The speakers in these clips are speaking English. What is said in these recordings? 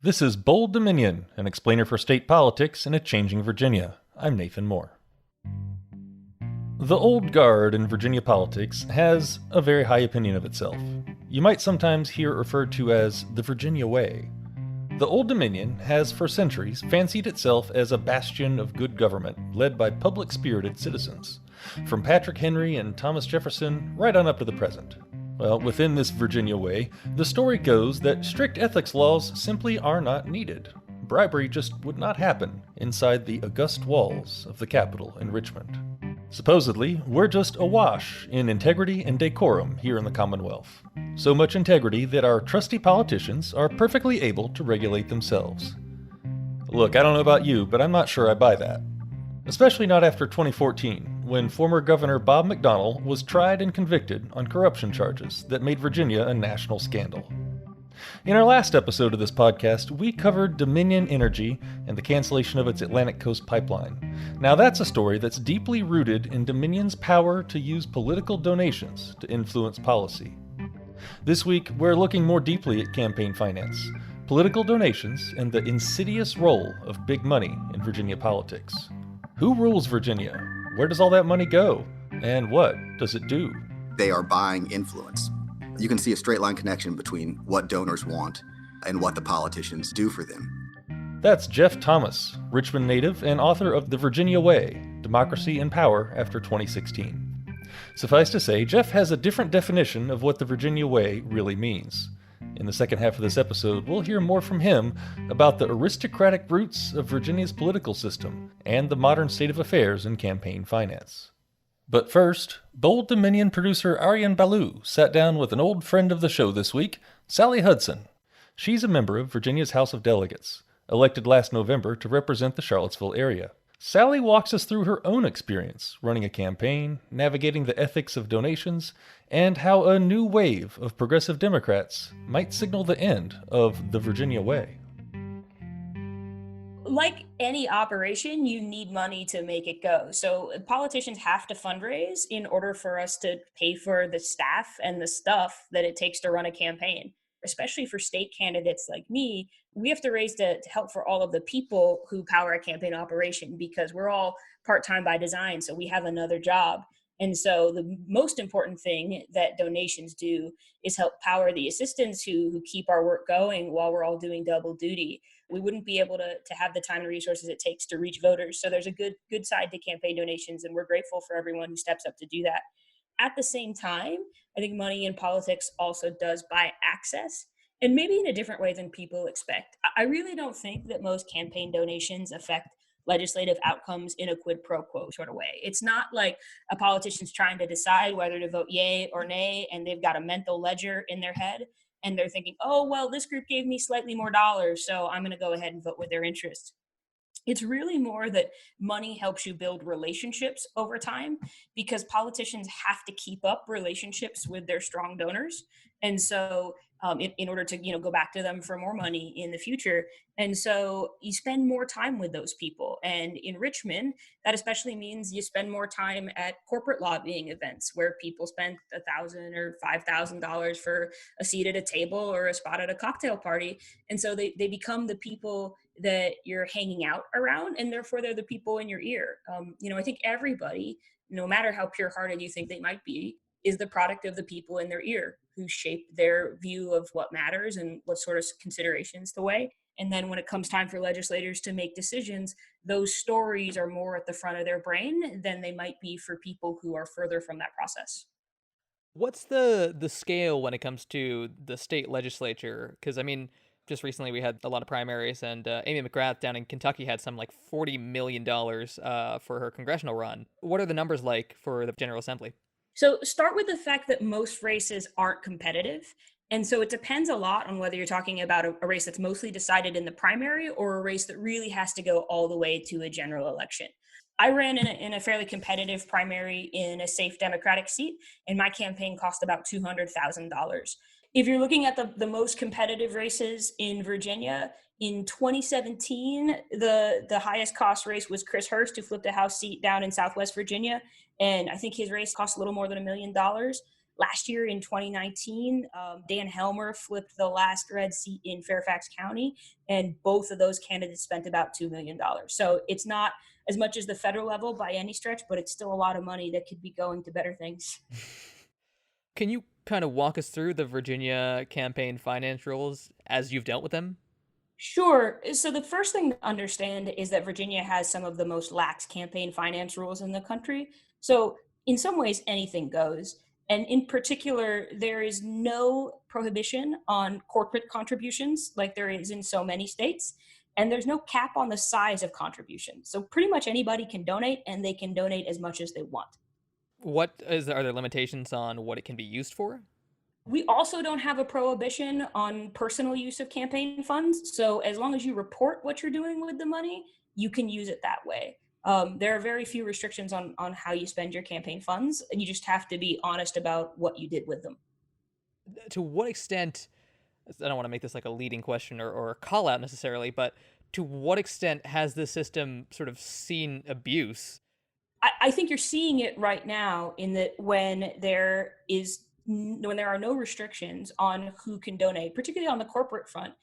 This is Bold Dominion, an explainer for state politics in a changing Virginia. I'm Nathan Moore. The old guard in Virginia politics has a very high opinion of itself. You might sometimes hear it referred to as the Virginia Way. The Old Dominion has for centuries fancied itself as a bastion of good government led by public-spirited citizens, from Patrick Henry and Thomas Jefferson right on up to the present. Well, within this Virginia Way, the story goes that strict ethics laws simply are not needed. Bribery just would not happen inside the august walls of the Capitol in Richmond. Supposedly, we're just awash in integrity and decorum here in the Commonwealth. So much integrity that our trusty politicians are perfectly able to regulate themselves. Look, I don't know about you, but I'm not sure I buy that. Especially not after 2014, when former Governor Bob McDonnell was tried and convicted on corruption charges that made Virginia a national scandal. In our last episode of this podcast, we covered Dominion Energy and the cancellation of its Atlantic Coast Pipeline. Now that's a story that's deeply rooted in Dominion's power to use political donations to influence policy. This week, we're looking more deeply at campaign finance, political donations, and the insidious role of big money in Virginia politics. Who rules Virginia? Where does all that money go? And what does it do? They are buying influence. You can see a straight line connection between what donors want and what the politicians do for them. That's Jeff Thomas, Richmond native and author of The Virginia Way, Democracy and Power After 2016. Suffice to say, Jeff has a different definition of what the Virginia Way really means. In the second half of this episode, we'll hear more from him about the aristocratic roots of Virginia's political system and the modern state of affairs in campaign finance. But first, Bold Dominion producer Aryan Ballou sat down with an old friend of the show this week, Sally Hudson. She's a member of Virginia's House of Delegates, elected last November to represent the Charlottesville area. Sally walks us through her own experience running a campaign, navigating the ethics of donations, and how a new wave of progressive Democrats might signal the end of the Virginia Way. Like any operation, you need money to make it go. So politicians have to fundraise in order for us to pay for the staff and the stuff that it takes to run a campaign. Especially for state candidates like me, we have to raise to help for all of the people who power a campaign operation because we're all part-time by design, so we have another job. And so the most important thing that donations do is help power the assistants who keep our work going while we're all doing double duty. We wouldn't be able to have the time and resources it takes to reach voters. So there's a good side to campaign donations, and we're grateful for everyone who steps up to do that. At the same time, I think money in politics also does buy access, and maybe in a different way than people expect. I really don't think that most campaign donations affect legislative outcomes in a quid pro quo sort of way. It's not like a politician's trying to decide whether to vote yay or nay, and they've got a mental ledger in their head, and they're thinking, oh, well, this group gave me slightly more dollars, so I'm going to go ahead and vote with their interests. It's really more that money helps you build relationships over time because politicians have to keep up relationships with their strong donors. And so in order to, go back to them for more money in the future. And so you spend more time with those people. And in Richmond, that especially means you spend more time at corporate lobbying events where people spend $1,000 or $5,000 for a seat at a table or a spot at a cocktail party. And so they become the people that you're hanging out around, and therefore they're the people in your ear. I think everybody, no matter how pure-hearted you think they might be, is the product of the people in their ear who shape their view of what matters and what sort of considerations to weigh. And then when it comes time for legislators to make decisions, those stories are more at the front of their brain than they might be for people who are further from that process. What's the scale when it comes to the state legislature? Because, just recently we had a lot of primaries, and Amy McGrath down in Kentucky had some like $40 million for her congressional run. What are the numbers like for the General Assembly? So start with the fact that most races aren't competitive. And so it depends a lot on whether you're talking about a race that's mostly decided in the primary or a race that really has to go all the way to a general election. I ran in a fairly competitive primary in a safe Democratic seat, and my campaign cost about $200,000. If you're looking at the most competitive races in Virginia, in 2017, the highest cost race was Chris Hurst, who flipped a House seat down in Southwest Virginia. And I think his race cost a little more than $1 million. Last year in 2019, Dan Helmer flipped the last red seat in Fairfax County, and both of those candidates spent about $2 million. So it's not as much as the federal level by any stretch, but it's still a lot of money that could be going to better things. Can you kind of walk us through the Virginia campaign finance rules as you've dealt with them? Sure. So the first thing to understand is that Virginia has some of the most lax campaign finance rules in the country. So in some ways, anything goes. And in particular, there is no prohibition on corporate contributions like there is in so many states. And there's no cap on the size of contributions. So pretty much anybody can donate and they can donate as much as they want. Are there limitations on what it can be used for? We also don't have a prohibition on personal use of campaign funds. So as long as you report what you're doing with the money, you can use it that way. There are very few restrictions on how you spend your campaign funds, and you just have to be honest about what you did with them. To what extent, I don't want to make this like a leading question or a call out necessarily, but to what extent has this system sort of seen abuse? I think you're seeing it right now in that when there are no restrictions on who can donate, particularly on the corporate front,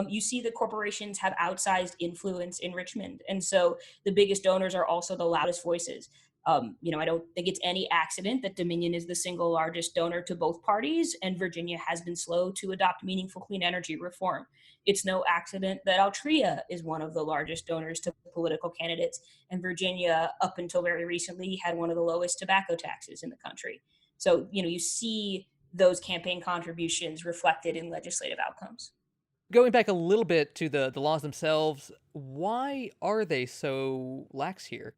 you see that corporations have outsized influence in Richmond, and so the biggest donors are also the loudest voices. I don't think it's any accident that Dominion is the single largest donor to both parties, and Virginia has been slow to adopt meaningful clean energy reform. It's no accident that Altria is one of the largest donors to political candidates, and Virginia, up until very recently, had one of the lowest tobacco taxes in the country. So, you see those campaign contributions reflected in legislative outcomes. Going back a little bit to the laws themselves, why are they so lax here?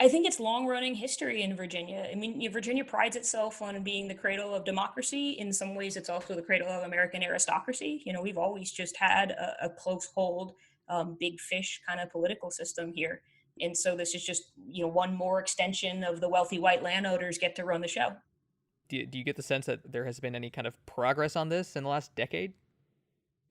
I think it's long running history in Virginia. I mean, Virginia prides itself on being the cradle of democracy. In some ways, it's also the cradle of American aristocracy. We've always just had a close hold, big fish kind of political system here. And so this is just, one more extension of the wealthy white landowners get to run the show. Do you get the sense that there has been any kind of progress on this in the last decade?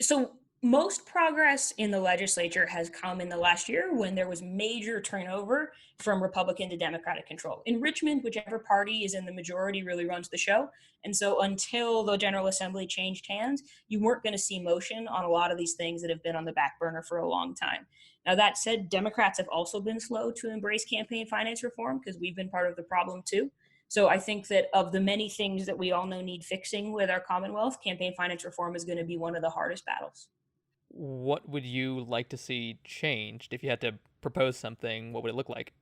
So most progress in the legislature has come in the last year when there was major turnover from Republican to Democratic control. In Richmond, whichever party is in the majority really runs the show. And so until the General Assembly changed hands, you weren't going to see motion on a lot of these things that have been on the back burner for a long time. Now, that said, Democrats have also been slow to embrace campaign finance reform because we've been part of the problem too. So I think that of the many things that we all know need fixing with our Commonwealth, campaign finance reform is going to be one of the hardest battles. What would you like to see changed? If you had to propose something, what would it look like?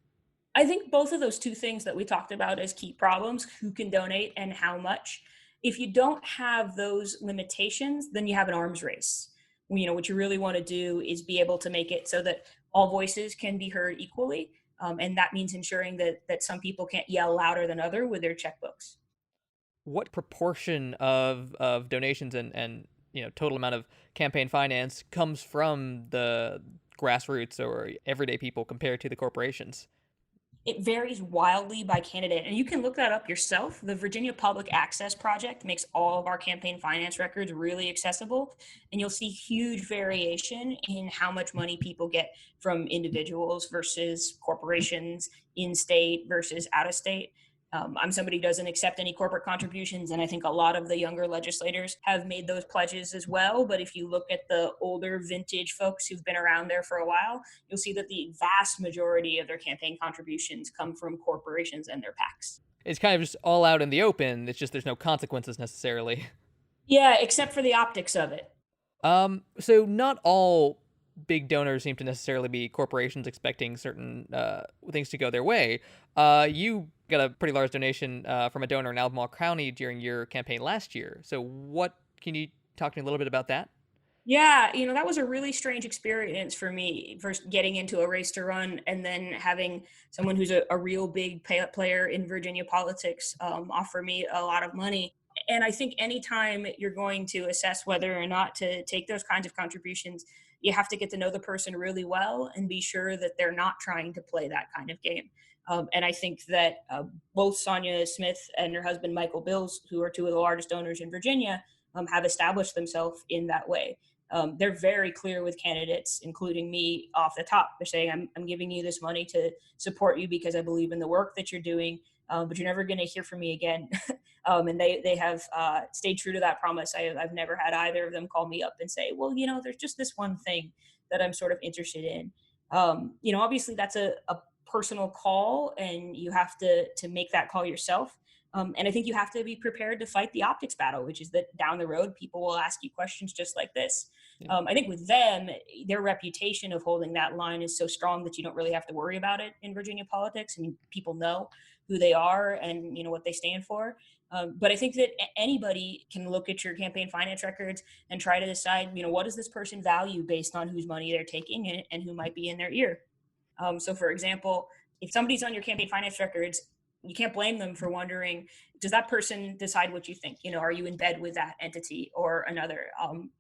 I think both of those two things that we talked about as key problems, who can donate and how much, if you don't have those limitations, then you have an arms race. What you really want to do is be able to make it so that all voices can be heard equally. And that means ensuring that some people can't yell louder than other with their checkbooks. What proportion of donations and total amount of campaign finance comes from the grassroots or everyday people compared to the corporations? It varies wildly by candidate, and you can look that up yourself. The Virginia Public Access Project makes all of our campaign finance records really accessible, and you'll see huge variation in how much money people get from individuals versus corporations, in state versus out of state. I'm somebody who doesn't accept any corporate contributions, and I think a lot of the younger legislators have made those pledges as well. But if you look at the older vintage folks who've been around there for a while, you'll see that the vast majority of their campaign contributions come from corporations and their PACs. It's kind of just all out in the open. It's just there's no consequences necessarily. Yeah, except for the optics of it. So not all big donors seem to necessarily be corporations expecting certain things to go their way. You got a pretty large donation from a donor in Albemarle County during your campaign last year. So what can you talk to me a little bit about that? Yeah, that was a really strange experience for me, first getting into a race to run and then having someone who's a real big player in Virginia politics offer me a lot of money. And I think anytime you're going to assess whether or not to take those kinds of contributions, you have to get to know the person really well and be sure that they're not trying to play that kind of game. And I think that both Sonia Smith and her husband, Michael Bills, who are two of the largest donors in Virginia, have established themselves in that way. They're very clear with candidates, including me, off the top. They're saying, I'm giving you this money to support you because I believe in the work that you're doing. but you're never going to hear from me again. And they have stayed true to that promise. I've never had either of them call me up and say, well, there's just this one thing that I'm sort of interested in. Obviously that's a personal call, and you have to make that call yourself. And I think you have to be prepared to fight the optics battle, which is that down the road, people will ask you questions just like this. Yeah. I think with them, their reputation of holding that line is so strong that you don't really have to worry about it in Virginia politics. I mean, people know who they are and what they stand for. But I think that anybody can look at your campaign finance records and try to decide, what does this person value based on whose money they're taking and who might be in their ear. So, for example, if somebody's on your campaign finance records, you can't blame them for wondering, does that person decide what you think? Are you in bed with that entity or another?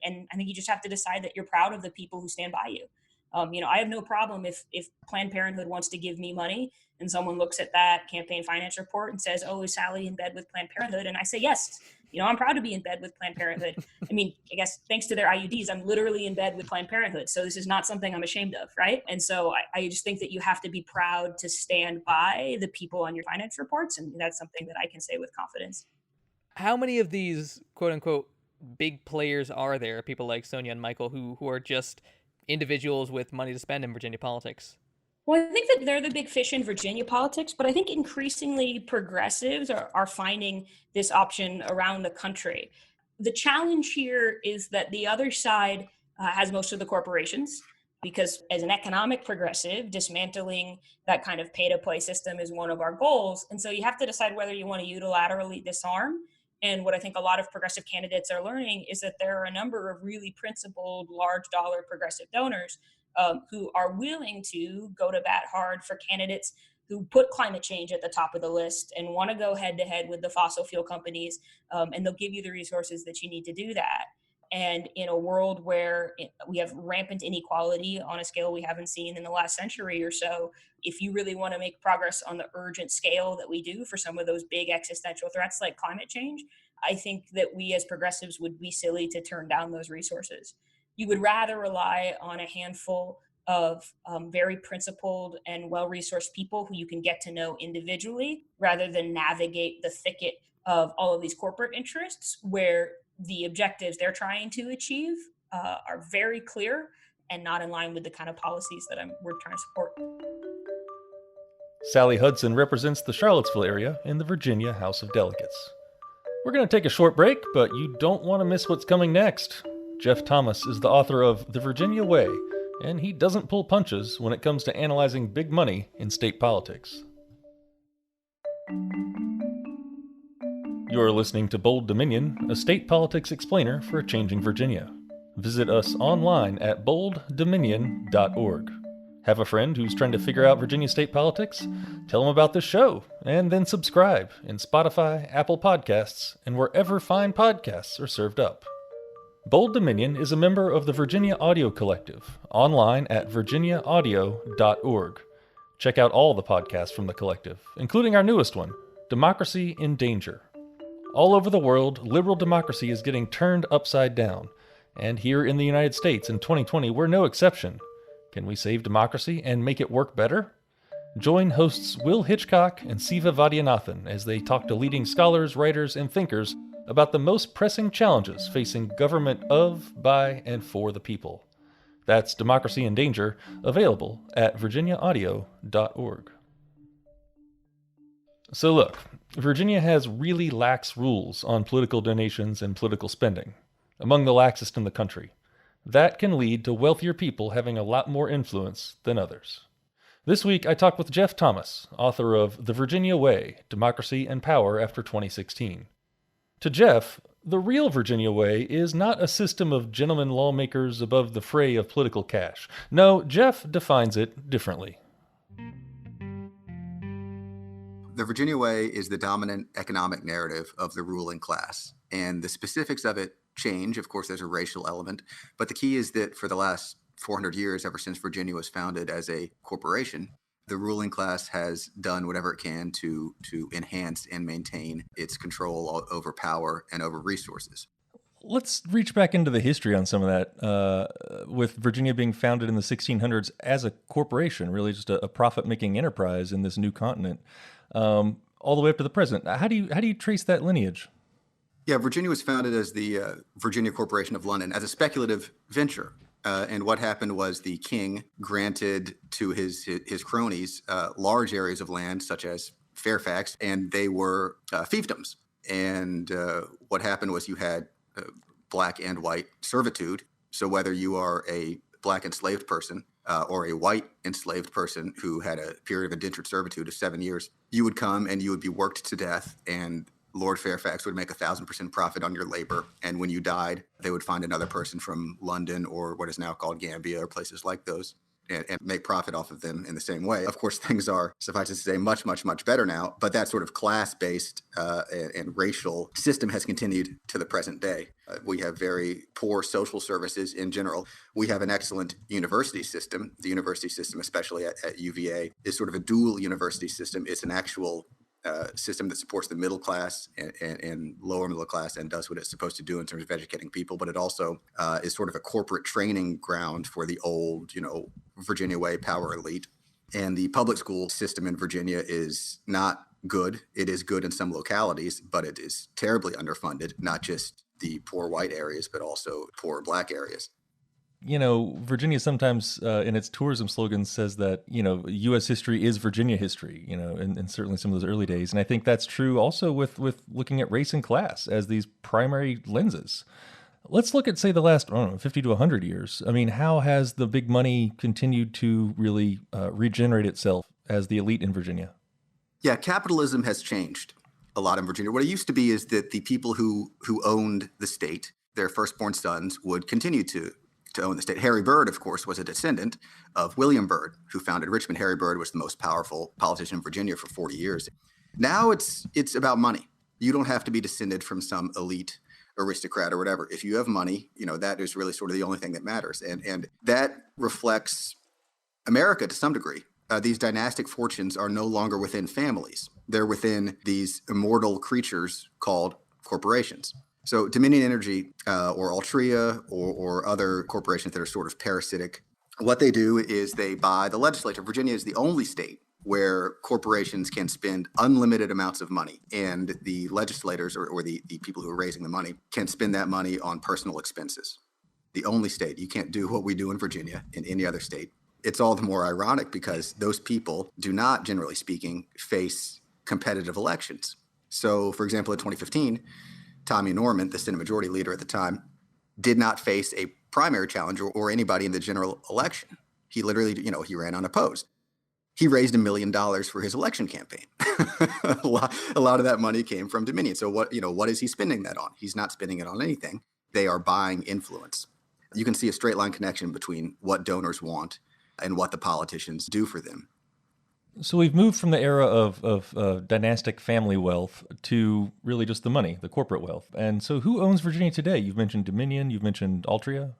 And I think you just have to decide that you're proud of the people who stand by you. I have no problem if Planned Parenthood wants to give me money and someone looks at that campaign finance report and says, oh, is Sally in bed with Planned Parenthood? And I say, yes, I'm proud to be in bed with Planned Parenthood. I mean, I guess thanks to their IUDs, I'm literally in bed with Planned Parenthood. So this is not something I'm ashamed of, right? And so I just think that you have to be proud to stand by the people on your finance reports. And that's something that I can say with confidence. How many of these quote unquote big players are there, people like Sonia and Michael, who are just individuals with money to spend in Virginia politics? Well, I think that they're the big fish in Virginia politics, but I think increasingly progressives are finding this option around the country. The challenge here is that the other side has most of the corporations, because as an economic progressive, dismantling that kind of pay-to-play system is one of our goals. And so you have to decide whether you want to unilaterally disarm. And what I think a lot of progressive candidates are learning is that there are a number of really principled, large dollar progressive donors who are willing to go to bat hard for candidates who put climate change at the top of the list and want to go head to head with the fossil fuel companies. And they'll give you the resources that you need to do that. And in a world where we have rampant inequality on a scale we haven't seen in the last century or so, if you really want to make progress on the urgent scale that we do for some of those big existential threats like climate change, I think that we as progressives would be silly to turn down those resources. You would rather rely on a handful of very principled and well-resourced people who you can get to know individually, rather than navigate the thicket of all of these corporate interests where the objectives they're trying to achieve are very clear and not in line with the kind of policies that we're trying to support. Sally Hudson represents the Charlottesville area in the Virginia House of Delegates. We're going to take a short break, but you don't want to miss what's coming next. Jeff Thomas is the author of The Virginia Way, and he doesn't pull punches when it comes to analyzing big money in state politics. You're listening to Bold Dominion, a state politics explainer for a changing Virginia. Visit us online at bolddominion.org. Have a friend who's trying to figure out Virginia state politics? Tell them about this show, and then subscribe in Spotify, Apple Podcasts, and wherever fine podcasts are served up. Bold Dominion is a member of the Virginia Audio Collective, online at virginiaaudio.org. Check out all the podcasts from the collective, including our newest one, Democracy in Danger. All over the world, liberal democracy is getting turned upside down, and here in the United States in 2020, we're no exception. Can we save democracy and make it work better? Join hosts Will Hitchcock and Siva Vaidyanathan as they talk to leading scholars, writers, and thinkers about the most pressing challenges facing government of, by, and for the people. That's Democracy in Danger, available at virginiaaudio.org. So look, Virginia has really lax rules on political donations and political spending, among the laxest in the country. That can lead to wealthier people having a lot more influence than others. This week, I talked with Jeff Thomas, author of The Virginia Way, Democracy and Power After 2016. To Jeff, the real Virginia way is not a system of gentlemen lawmakers above the fray of political cash. No, Jeff defines it differently. The Virginia way is the dominant economic narrative of the ruling class, and the specifics of it change. Of course, there's a racial element, but the key is that for the last 400 years, ever since Virginia was founded as a corporation, the ruling class has done whatever it can to enhance and maintain its control over power and over resources. Let's reach back into the history on some of that, with Virginia being founded in the 1600s as a corporation, really just a profit-making enterprise in this new continent. all the way up to the present. How do you trace that lineage? Yeah, Virginia was founded as the Virginia Corporation of London as a speculative venture. And what happened was the king granted to his cronies large areas of land, such as Fairfax, and they were fiefdoms. And what happened was you had black and white servitude. So whether you are a black enslaved person or a white enslaved person who had a period of indentured servitude of 7 years, you would come and you would be worked to death, and Lord Fairfax would make 1,000% profit on your labor. And when you died, they would find another person from London or what is now called Gambia or places like those and make profit off of them in the same way. Of course, things are, suffice to say, much, much, much better now. But that sort of class-based and racial system has continued to the present day. We have very poor social services in general. We have an excellent university system. The university system, especially at UVA, is sort of a dual university system. It's an actual system that supports the middle class and lower middle class and does what it's supposed to do in terms of educating people. But it also is sort of a corporate training ground for the old, Virginia way power elite. And the public school system in Virginia is not good. It is good in some localities, but it is terribly underfunded, not just the poor white areas, but also poor black areas. Virginia sometimes in its tourism slogan says that, U.S. history is Virginia history, and certainly some of those early days. And I think that's true also with looking at race and class as these primary lenses. Let's look at, say, the last, 50 to 100 years. I mean, how has the big money continued to really regenerate itself as the elite in Virginia? Yeah, capitalism has changed a lot in Virginia. What it used to be is that the people who owned the state, their firstborn sons, would continue to own the state. Harry Byrd, of course, was a descendant of William Byrd, who founded Richmond. Harry Byrd was the most powerful politician in Virginia for 40 years. Now it's about money. You don't have to be descended from some elite aristocrat or whatever. If you have money, that is really sort of the only thing that matters. And that reflects America to some degree. These dynastic fortunes are no longer within families. They're within these immortal creatures called corporations. So Dominion Energy or Altria or other corporations that are sort of parasitic, what they do is they buy the legislature. Virginia is the only state where corporations can spend unlimited amounts of money, and the legislators or the people who are raising the money can spend that money on personal expenses. The only state. You can't do what we do in Virginia in any other state. It's all the more ironic because those people do not, generally speaking, face competitive elections. So, for example, in 2015, Tommy Norman, the Senate Majority Leader at the time, did not face a primary challenger or anybody in the general election. He literally, he ran unopposed. He raised $1 million for his election campaign. a lot of that money came from Dominion. So what is he spending that on? He's not spending it on anything. They are buying influence. You can see a straight line connection between what donors want and what the politicians do for them. So we've moved from the era of dynastic family wealth to really just the money, the corporate wealth. And so who owns Virginia today? You've mentioned Dominion, you've mentioned Altria.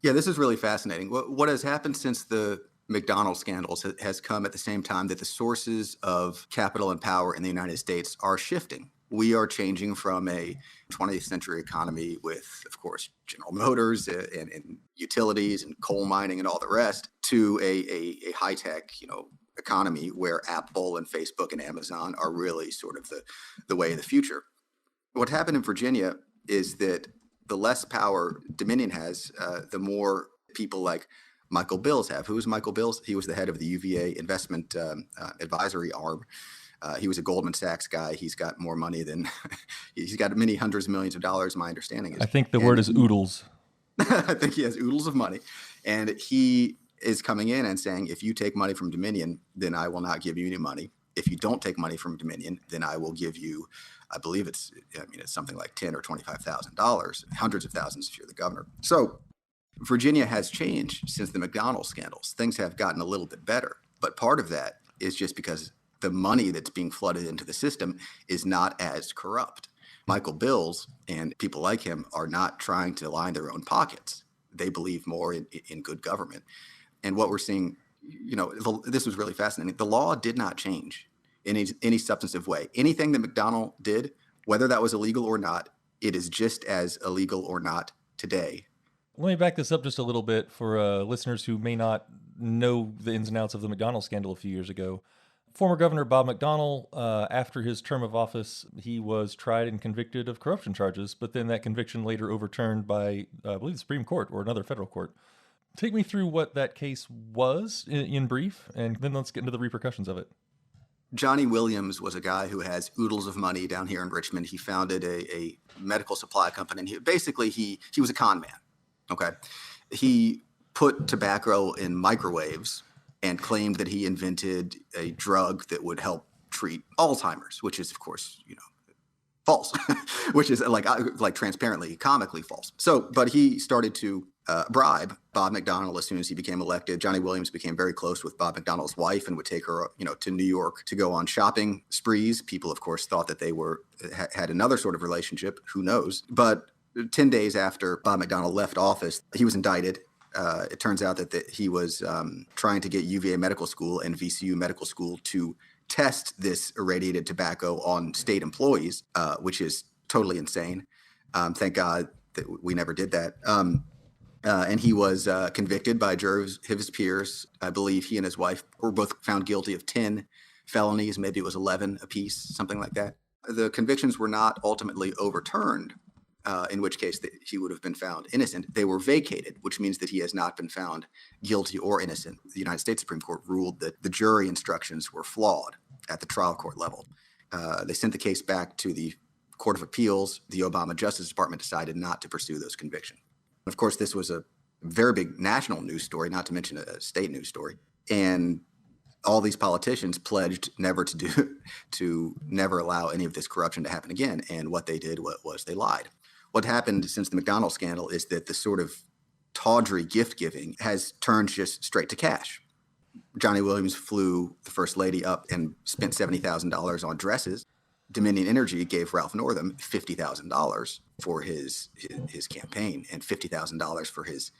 Yeah, this is really fascinating. What has happened since the McDonald scandals has come at the same time that the sources of capital and power in the United States are shifting. We are changing from a 20th century economy with, of course, General Motors and utilities and coal mining and all the rest to a high-tech, economy where Apple and Facebook and Amazon are really sort of the way of the future. What happened in Virginia is that the less power Dominion has, the more people like Michael Bills have. Who is Michael Bills? He was the head of the UVA investment advisory arm. He was a Goldman Sachs guy. He's got more money than he's got many hundreds of millions of dollars. My understanding is. I think the word is oodles. I think he has oodles of money, and he is coming in and saying, if you take money from Dominion, then I will not give you any money. If you don't take money from Dominion, then I will give you, I believe it's something like $10,000 or $25,000, hundreds of thousands if you're the governor. So Virginia has changed since the McDonald scandals. Things have gotten a little bit better, but part of that is just because the money that's being flooded into the system is not as corrupt. Michael Bills and people like him are not trying to line their own pockets. They believe more in good government. And what we're seeing, this was really fascinating. The law did not change in any substantive way. Anything that McDonald did, whether that was illegal or not, it is just as illegal or not today. Let me back this up just a little bit for listeners who may not know the ins and outs of the McDonald scandal a few years ago. Former Governor Bob McDonnell, after his term of office, he was tried and convicted of corruption charges, but then that conviction later overturned by, I believe, the Supreme Court or another federal court. Take me through what that case was in brief, and then let's get into the repercussions of it. Johnny Williams was a guy who has oodles of money down here in Richmond. He founded a medical supply company, and he was a con man. Okay, he put tobacco in microwaves and claimed that he invented a drug that would help treat Alzheimer's, which is, of course, false, which is like transparently, comically false. So, but he started to bribe Bob McDonnell as soon as he became elected. Johnny Williams became very close with Bob McDonnell's wife and would take her, to New York to go on shopping sprees. People, of course, thought that they had another sort of relationship. Who knows? But 10 days after Bob McDonnell left office, he was indicted. It turns out that he was trying to get UVA Medical School and VCU Medical School to test this irradiated tobacco on state employees, which is totally insane. Thank God that we never did that. And he was convicted by jurors, his peers. I believe he and his wife were both found guilty of 10 felonies. Maybe it was 11 apiece, something like that. The convictions were not ultimately overturned, in which case he would have been found innocent. They were vacated, which means that he has not been found guilty or innocent. The United States Supreme Court ruled that the jury instructions were flawed at the trial court level. They sent the case back to the Court of Appeals. The Obama Justice Department decided not to pursue those convictions. Of course, this was a very big national news story, not to mention a state news story. And all these politicians pledged never to never allow any of this corruption to happen again. And what they did was they lied. What happened since the McDonnell scandal is that the sort of tawdry gift giving has turned just straight to cash. Johnny Williams flew the First Lady up and spent $70,000 on dresses. Dominion Energy gave Ralph Northam $50,000 for his campaign and $50,000 for his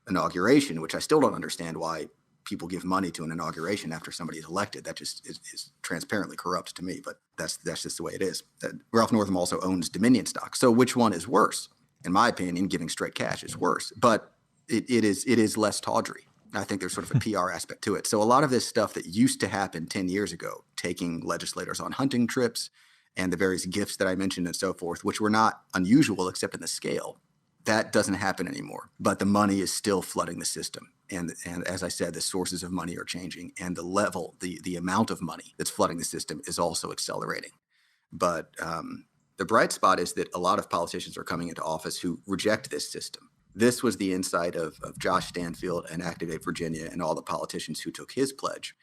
inauguration, which I still don't understand why people give money to an inauguration after somebody is elected. That just is transparently corrupt to me, but that's just the way it is. Ralph Northam also owns Dominion stock. So which one is worse? In my opinion, giving straight cash is worse, but it is less tawdry. I think there's sort of a PR aspect to it. So a lot of this stuff that used to happen 10 years ago, taking legislators on hunting trips and the various gifts that I mentioned and so forth, which were not unusual except in the scale, that doesn't happen anymore. But the money is still flooding the system. And as I said, the sources of money are changing, and the level, the amount of money that's flooding the system is also accelerating. But the bright spot is that a lot of politicians are coming into office who reject this system. This was the insight of Josh Stanfield and Activate Virginia and all the politicians who took his pledge,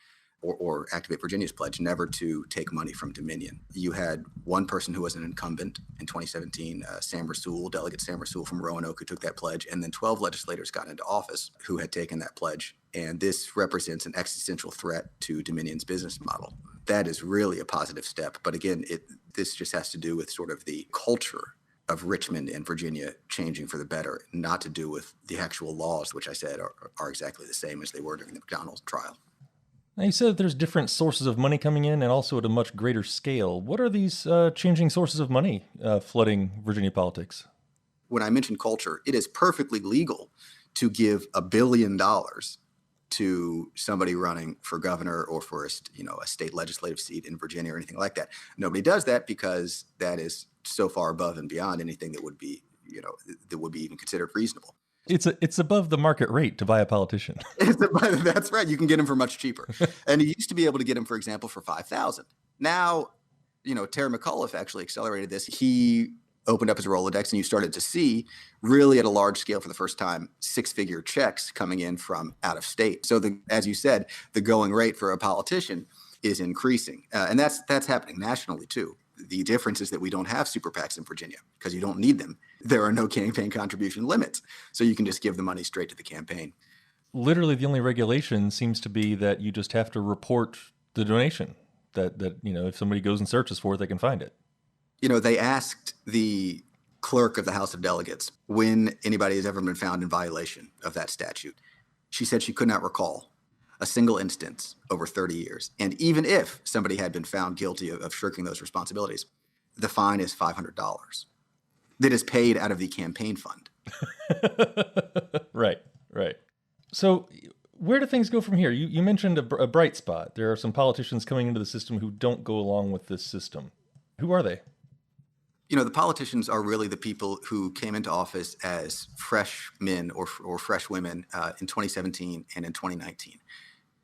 or Activate Virginia's pledge, never to take money from Dominion. You had one person who was an incumbent in 2017, Sam Rasool, Delegate Sam Rasool from Roanoke, who took that pledge, and then 12 legislators got into office who had taken that pledge. And this represents an existential threat to Dominion's business model. That is really a positive step. But again, this just has to do with sort of the culture of Richmond and Virginia changing for the better, not to do with the actual laws, which I said are exactly the same as they were during the McDonnell trial. Now, you said that there's different sources of money coming in and also at a much greater scale. What are these changing sources of money flooding Virginia politics? When I mentioned culture, it is perfectly legal to give $1 billion to somebody running for governor or for a state legislative seat in Virginia or anything like that. Nobody does that because that is so far above and beyond anything that would be even considered reasonable. It's above the market rate to buy a politician. That's right. You can get him for much cheaper. And you used to be able to get him, for example, for $5,000. Now, Terry McAuliffe actually accelerated this. He opened up his Rolodex, and you started to see, really at a large scale for the first time, 6-figure checks coming in from out of state. So, as you said, the going rate for a politician is increasing. And that's happening nationally, too. The difference is that we don't have super PACs in Virginia because you don't need them. There are no campaign contribution limits. So you can just give the money straight to the campaign. Literally, the only regulation seems to be that you just have to report the donation, that if somebody goes and searches for it, they can find it. They asked the clerk of the House of Delegates when anybody has ever been found in violation of that statute. She said she could not recall a single instance over 30 years. And even if somebody had been found guilty of shirking those responsibilities, the fine is $500 that is paid out of the campaign fund. Right. So Where do things go from here? You mentioned a bright spot. There are some politicians coming into the system who don't go along with this system. Who are they? The politicians are really the people who came into office as fresh men or fresh women in 2017 and in 2019.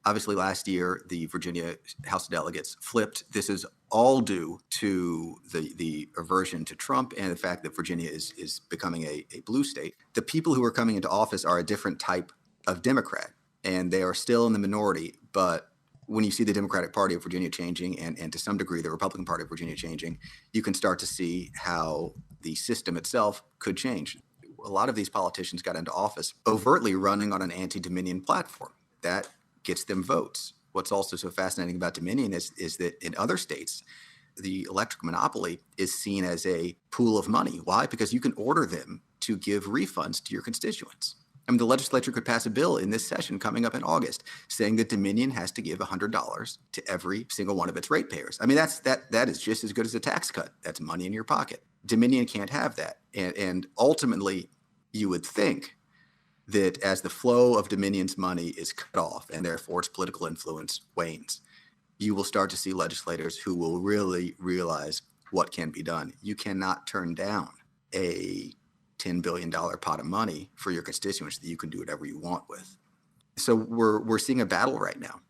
Obviously, last year, the Virginia House of Delegates flipped. This is all due to the aversion to Trump and the fact that Virginia is becoming a blue state. The people who are coming into office are a different type of Democrat, and they are still in the minority. But when you see the Democratic Party of Virginia changing and to some degree the Republican Party of Virginia changing, you can start to see how the system itself could change. A lot of these politicians got into office overtly running on an anti-Dominion platform. That gets them votes. What's also so fascinating about Dominion is that in other states, the electric monopoly is seen as a pool of money. Why? Because you can order them to give refunds to your constituents. I mean, the legislature could pass a bill in this session coming up in August saying that Dominion has to give $100 to every single one of its ratepayers. I mean, that is just as good as a tax cut. That's money in your pocket. Dominion can't have that. And ultimately, you would think that as the flow of Dominion's money is cut off and therefore its political influence wanes, you will start to see legislators who will really realize what can be done. You cannot turn down a $10 billion pot of money for your constituents that you can do whatever you want with. So we're seeing a battle right now,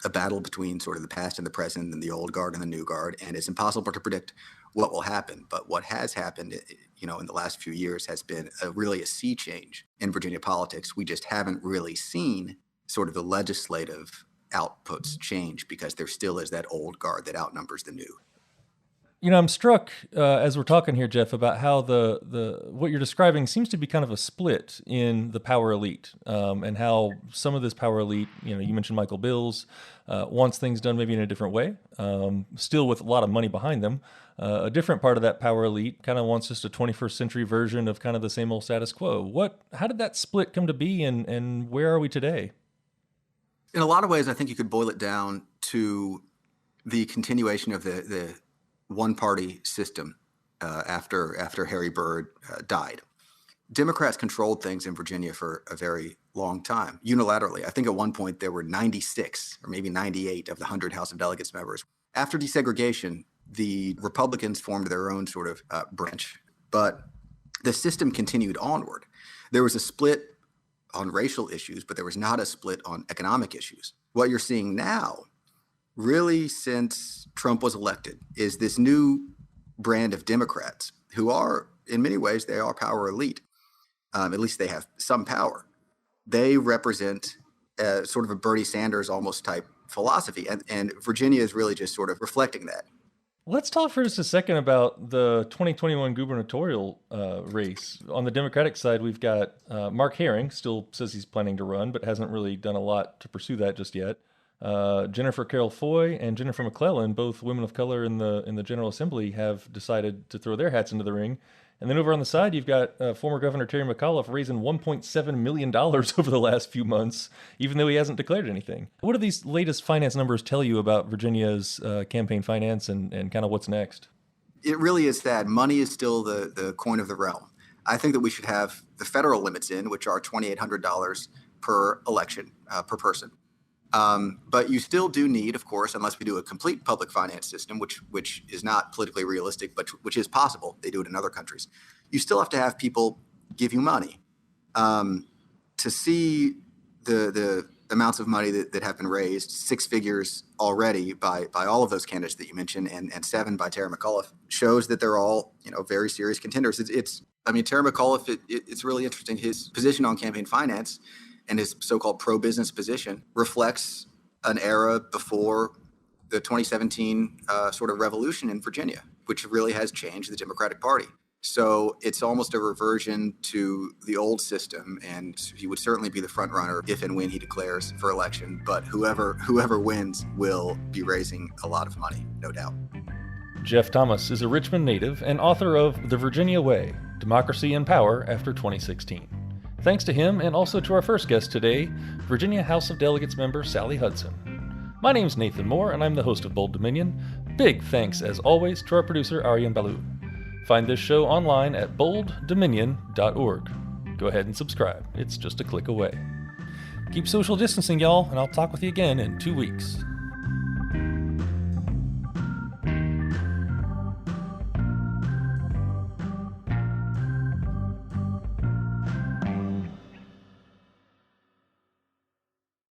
a battle between sort of the past and the present and the old guard and the new guard. And it's impossible to predict what will happen. But what has happened, in the last few years has been really a sea change in Virginia politics. We just haven't really seen sort of the legislative outputs change because there still is that old guard that outnumbers the new. I'm struck as we're talking here, Jeff, about how the what you're describing seems to be kind of a split in the power elite, and how some of this power elite, you mentioned Michael Bills, wants things done maybe in a different way, still with a lot of money behind them. A different part of that power elite kind of wants just a 21st century version of kind of the same old status quo. How did that split come to be, and where are we today? In a lot of ways, I think you could boil it down to the continuation of the one-party system after Harry Byrd died. Democrats controlled things in Virginia for a very long time, unilaterally. I think at one point there were 96 or maybe 98 of the 100 House of Delegates members. After desegregation, the Republicans formed their own sort of branch, but the system continued onward. There was a split on racial issues, but there was not a split on economic issues. What you're seeing now, really since Trump was elected, is this new brand of Democrats who are, in many ways, they are power elite. At least they have some power. They represent sort of a Bernie Sanders almost type philosophy. And Virginia is really just sort of reflecting that. Let's talk for just a second about the 2021 gubernatorial race. On the Democratic side, we've got Mark Herring, still says he's planning to run, but hasn't really done a lot to pursue that just yet. Jennifer Carroll Foy and Jennifer McClellan, both women of color in the General Assembly, have decided to throw their hats into the ring. And then over on the side, you've got former Governor Terry McAuliffe raising $1.7 million over the last few months, even though he hasn't declared anything. What do these latest finance numbers tell you about Virginia's campaign finance and kind of what's next? It really is that money is still the coin of the realm. I think that we should have the federal limits in, which are $2,800 per election, per person. But you still do need, of course, unless we do a complete public finance system, which is not politically realistic, but which is possible. They do it in other countries. You still have to have people give you money. To see the amounts of money that have been raised, 6 figures already by all of those candidates that you mentioned, and 7 by Terry McAuliffe, shows that they're all very serious contenders. Terry McAuliffe, it's really interesting. His position on campaign finance and his so-called pro-business position reflects an era before the 2017 sort of revolution in Virginia, which really has changed the Democratic Party. So it's almost a reversion to the old system, and he would certainly be the front runner if and when he declares for election. But whoever wins will be raising a lot of money, no doubt. Jeff Thomas is a Richmond native and author of The Virginia Way, Democracy and Power After 2016. Thanks to him, and also to our first guest today, Virginia House of Delegates member Sally Hudson. My name's Nathan Moore, and I'm the host of Bold Dominion. Big thanks, as always, to our producer Aryan Baloo. Find this show online at bolddominion.org. Go ahead and subscribe. It's just a click away. Keep social distancing, y'all, and I'll talk with you again in 2 weeks.